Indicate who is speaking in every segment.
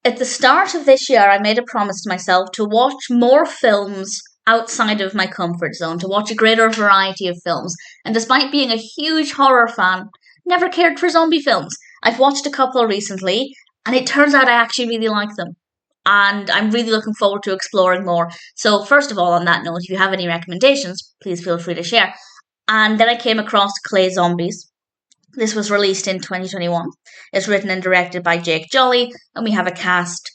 Speaker 1: At the start of this year, I made a promise to myself to watch more films outside of my comfort zone, to watch a greater variety of films. And despite being a huge horror fan, never cared for zombie films. I've watched a couple recently, and it turns out I actually really like them. And I'm really looking forward to exploring more. So, first of all, on that note, if you have any recommendations, please feel free to share. And then I came across Clay Zombies. This was released in 2021. It's written and directed by Jolley, and we have a cast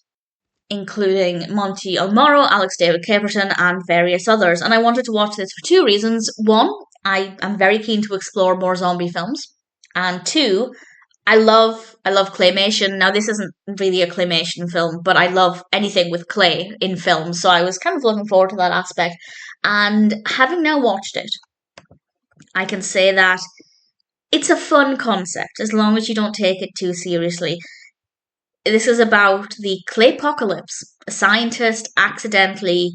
Speaker 1: including Monty Almoro, Anastair, Caperton, and various others. And I wanted to watch this for two reasons. One, I am very keen to explore more zombie films. And two, I love claymation. Now, this isn't really a claymation film, but I love anything with clay in films, so I was kind of looking forward to that aspect. And having now watched it, I can say that it's a fun concept as long as you don't take it too seriously. This is about the claypocalypse. A scientist accidentally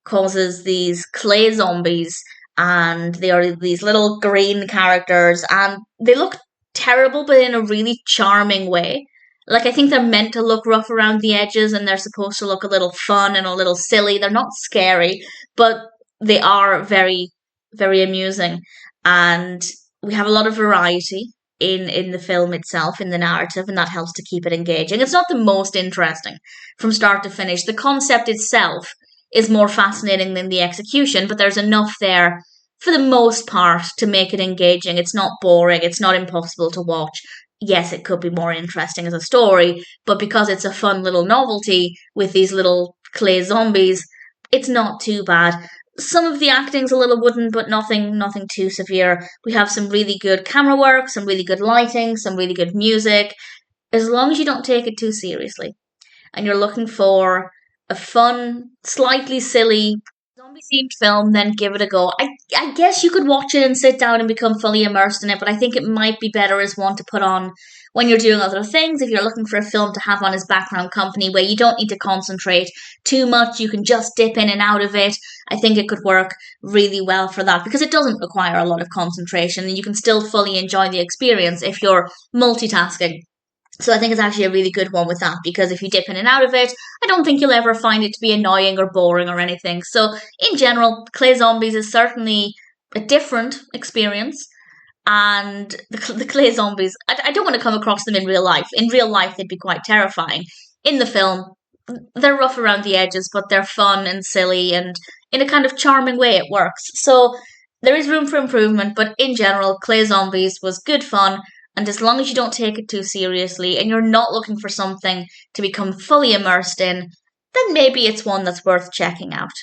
Speaker 1: causes these clay zombies, and they are these little green characters, and they look terrible, but in a really charming way. Like, I think they're meant to look rough around the edges, and they're supposed to look a little fun and a little silly. They're not scary, but they are very, very amusing. And we have a lot of variety in the film itself, in the narrative, and that helps to keep it engaging. It's not the most interesting from start to finish. The concept itself is more fascinating than the execution, but there's enough there for the most part to make it engaging. It's not boring, it's not impossible to watch. Yes, it could be more interesting as a story, but because it's a fun little novelty with these little clay zombies, it's not too bad. Some of the acting's a little wooden, but nothing too severe. We have some really good camera work, some really good lighting, some really good music. As long as you don't take it too seriously, and you're looking for a fun, slightly silly, zombie-themed film, then give it a go. I guess you could watch it and sit down and become fully immersed in it, but I think it might be better as one to put on when you're doing other things. If you're looking for a film to have on as background company where you don't need to concentrate too much, you can just dip in and out of it. I think it could work really well for that because it doesn't require a lot of concentration and you can still fully enjoy the experience if you're multitasking. So I think it's actually a really good one with that because if you dip in and out of it, I don't think you'll ever find it to be annoying or boring or anything. So in general, Clay Zombies is certainly a different experience. And the clay zombies, I don't want to come across them in real life. In real life, they'd be quite terrifying. In the film, they're rough around the edges, but they're fun and silly, and in a kind of charming way, it works. So there is room for improvement, but in general, Clay Zombies was good fun. And as long as you don't take it too seriously and you're not looking for something to become fully immersed in, then maybe it's one that's worth checking out.